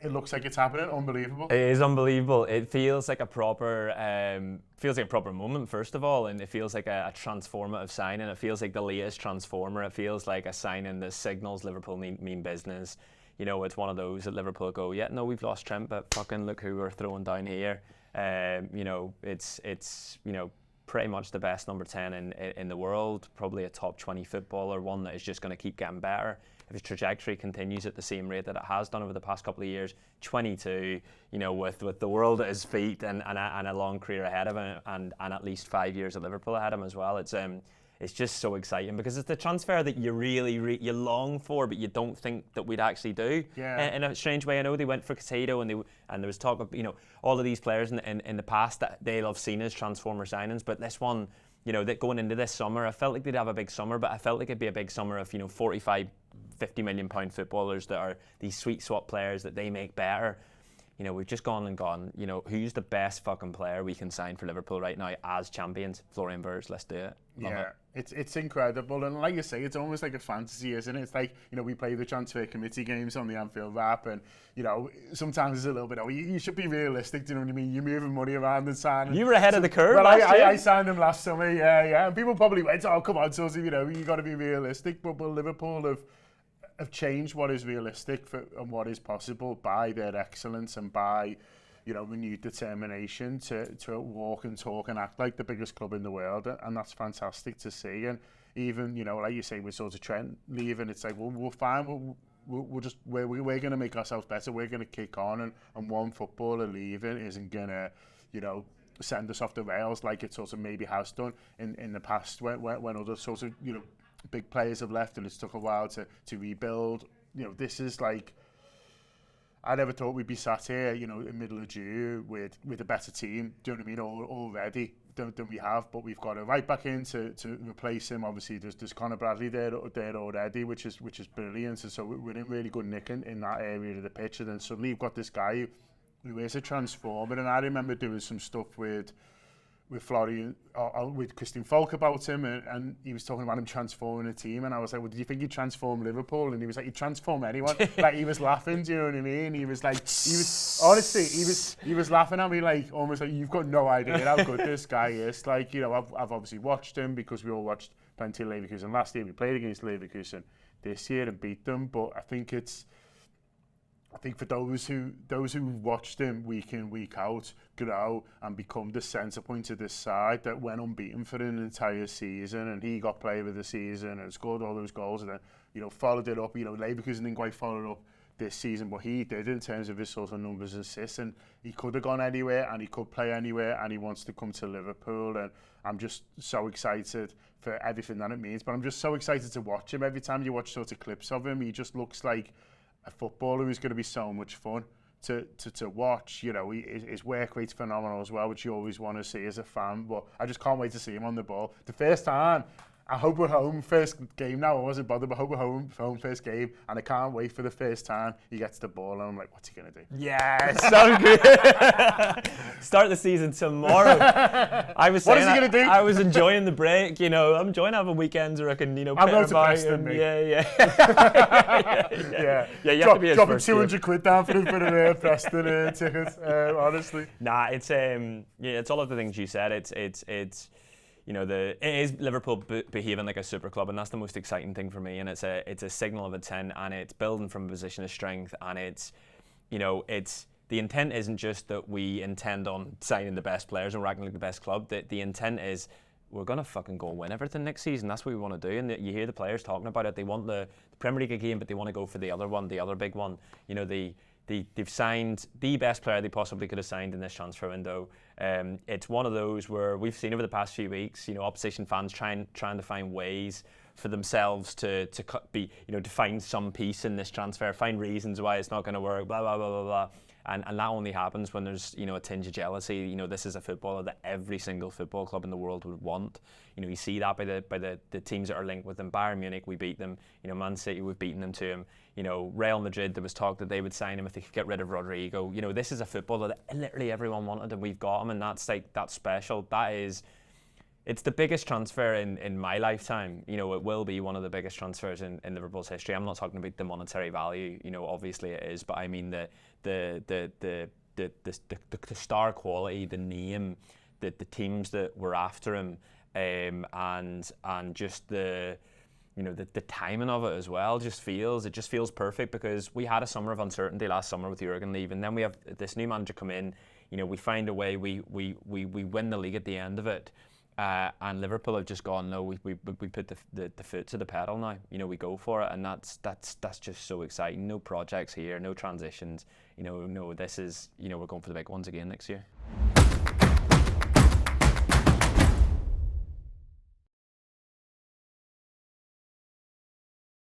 it looks like it's happening. Unbelievable. It is unbelievable. It feels like a proper moment, first of all, and it feels like a transformative signing. It feels like the latest transformer. It feels like a signing that signals Liverpool mean business. You know, it's one of those that Liverpool go, yeah, no, we've lost Trent, but fucking look who we're throwing down here. You know, it's you know, pretty much the best number 10 in the world, probably a top 20 footballer, one that is just going to keep getting better. If his trajectory continues at the same rate that it has done over the past couple of years, 22, you know, with the world at his feet and a long career ahead of him, and at least 5 years at Liverpool ahead of him as well. It's just so exciting because it's the transfer that you really you long for, but you don't think that we'd actually do. Yeah. In a strange way, I know they went for Casado, and there was talk of, you know, all of these players in the past that they'll have seen as transformer signings, but this one, you know, that going into this summer, I felt like they'd have a big summer, but I felt like it'd be a big summer of, you know, 45, 50 million pound footballers that are these sweet swap players that they make better. You know, we've just gone, you know, who's the best fucking player we can sign for Liverpool right now as champions? Florian Wirtz, let's do it. Love it. It's incredible, and like you say, it's almost like a fantasy, isn't it? It's like, you know, we play the transfer committee games on the Anfield app, and, you know, sometimes it's a little bit, you should be realistic, do you know what I mean? You're moving money around and signing. You were ahead of the curve. Well, I signed him last summer, yeah, and people probably went, oh, come on, Susie, you know, you got to be realistic, but Liverpool have changed what is realistic and what is possible by their excellence and by, you know, renewed determination to walk and talk and act like the biggest club in the world, and that's fantastic to see. And even, you know, like you say, with sort of Trent leaving, it's like, well, we're fine. We're going to make ourselves better. We're going to kick on, and one footballer leaving isn't going to, you know, send us off the rails like it sort of maybe has done in the past when other sort of, you know, big players have left and it's took a while to rebuild. You know, this is like, I never thought we'd be sat here, you know, in middle of June with a better team, do you know what I mean, already than we have, but we've got a right back in to replace him. Obviously there's Conor Bradley there already, which is brilliant, and so we're in really good nick in that area of the pitch, and then suddenly you've got this guy who is a transformer. And I remember doing some stuff with Florian, with Christian Falk about him, and he was talking about him transforming a team, and I was like, well, did you think he'd transform Liverpool? And he was like, he'd transform anyone. Like, he was laughing, do you know what I mean? He was honestly, he was laughing at me like, almost like, you've got no idea how good this guy is. Like, you know, I've obviously watched him because we all watched plenty of Leverkusen last year. We played against Leverkusen this year and beat them, but I think for those who watched him week in, week out, grow and become the centre point of this side that went unbeaten for an entire season, and he got player of the season and scored all those goals, and then, you know, followed it up. You know, Leverkusen didn't quite follow it up this season, but he did in terms of his sort of numbers and assists, and he could have gone anywhere and he could play anywhere, and he wants to come to Liverpool, and I'm just so excited for everything that it means. But I'm just so excited to watch him. Every time you watch sort of clips of him, he just looks like a footballer who's going to be so much fun to watch. You know, his work rate's phenomenal as well, which you always want to see as a fan, but I just can't wait to see him on the ball. The first time, I hope we're home first game now. I wasn't bothered, but I hope we're home first game, and I can't wait for the first time he gets the ball, and I'm like, what's he going to do? Yeah, so good. Start the season tomorrow. What is he going to do? I was enjoying the break, you know. I'm enjoying having weekends where I can, you know, I'm going to Preston, mate. Yeah, you have to be dropping 200 quid down for the Preston ticket, honestly. Nah, it's it's all of the things you said. It's you know, it is Liverpool behaving like a super club, and that's the most exciting thing for me. And it's a signal of intent, and it's building from a position of strength. And it's, you know, the intent isn't just that we intend on signing the best players and we're acting like the best club. The intent is we're gonna fucking go and win everything next season. That's what we want to do. And you hear the players talking about it. They want the Premier League game, but they want to go for the other one, the other big one. You know, they've signed the best player they possibly could have signed in this transfer window. It's one of those where we've seen over the past few weeks, you know, opposition fans trying to find ways for themselves to find some peace in this transfer, find reasons why it's not going to work, blah, blah, blah, blah, blah. And that only happens when there's, you know, a tinge of jealousy. You know, this is a footballer that every single football club in the world would want. You know, you see that by the teams that are linked with them. Bayern Munich, we beat them. You know, Man City, we've beaten them to him. You know, Real Madrid, there was talk that they would sign him if they could get rid of Rodrigo. You know, this is a footballer that literally everyone wanted, and we've got him, and that's special. It's it's the biggest transfer in my lifetime. You know, it will be one of the biggest transfers in Liverpool's history. I'm not talking about the monetary value. You know, obviously it is, but I mean the star quality, the name, the teams that were after him, and just the timing of it as well. It just feels perfect, because we had a summer of uncertainty last summer with Jurgen leaving. Then we have this new manager come in. You know, we find a way. We win the league at the end of it. And Liverpool have just gone, no, we put the foot to the pedal now. You know, we go for it, and that's just so exciting. No projects here, no transitions. You know, no, this is, you know, we're going for the big ones again next year.